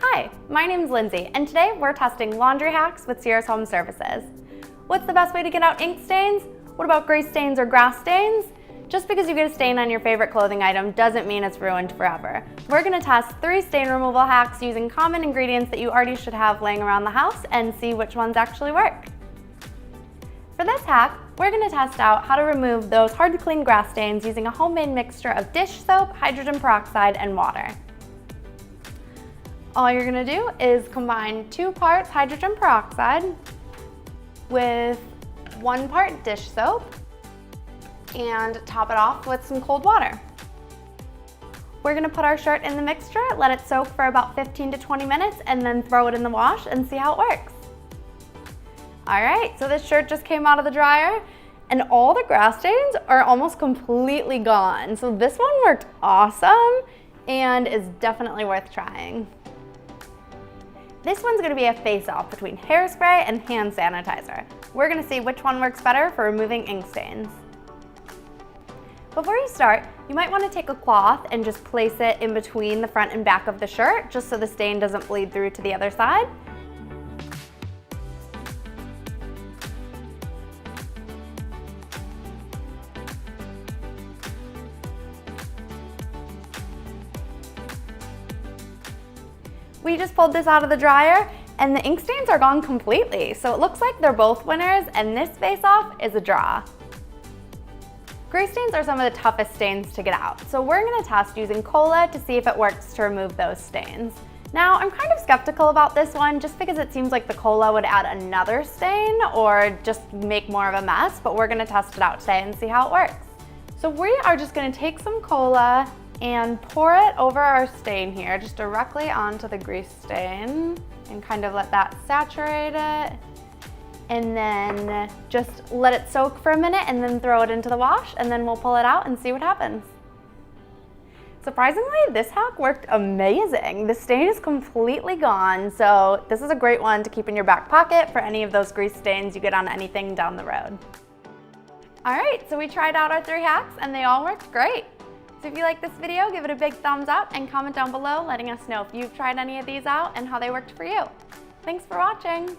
Hi, my name's Lindsay, and today we're testing laundry hacks with Sears Home Services. What's the best way to get out ink stains? What about grease stains or grass stains? Just because you get a stain on your favorite clothing item doesn't mean it's ruined forever. We're going to test 3 stain removal hacks using common ingredients that you already should have laying around the house and see which ones actually work. For this hack, we're going to test out how to remove those hard to clean grass stains using a homemade mixture of dish soap, hydrogen peroxide, and water. All you're going to do is combine 2 parts hydrogen peroxide with 1 part dish soap and top it off with some cold water. We're going to put our shirt in the mixture, let it soak for about 15 to 20 minutes, and then throw it in the wash and see how it works. Alright, so this shirt just came out of the dryer and all the grass stains are almost completely gone. So this one worked awesome and is definitely worth trying. This one's going to be a face-off between hairspray and hand sanitizer. We're going to see which one works better for removing ink stains. Before you start, you might want to take a cloth and just place it in between the front and back of the shirt, just so the stain doesn't bleed through to the other side. We just pulled this out of the dryer and the ink stains are gone completely. So it looks like they're both winners and this face-off is a draw. Grease stains are some of the toughest stains to get out. So we're gonna test using cola to see if it works to remove those stains. Now, I'm kind of skeptical about this one just because it seems like the cola would add another stain or just make more of a mess, but we're gonna test it out today and see how it works. So we are just gonna take some cola and pour it over our stain here, just directly onto the grease stain, and kind of let that saturate it. And then just let it soak for a minute and then throw it into the wash, and then we'll pull it out and see what happens. Surprisingly, this hack worked amazing. The stain is completely gone, so this is a great one to keep in your back pocket for any of those grease stains you get on anything down the road. All right, so we tried out our 3 hacks and they all worked great. So if you like this video, give it a big thumbs up and comment down below letting us know if you've tried any of these out and how they worked for you. Thanks for watching.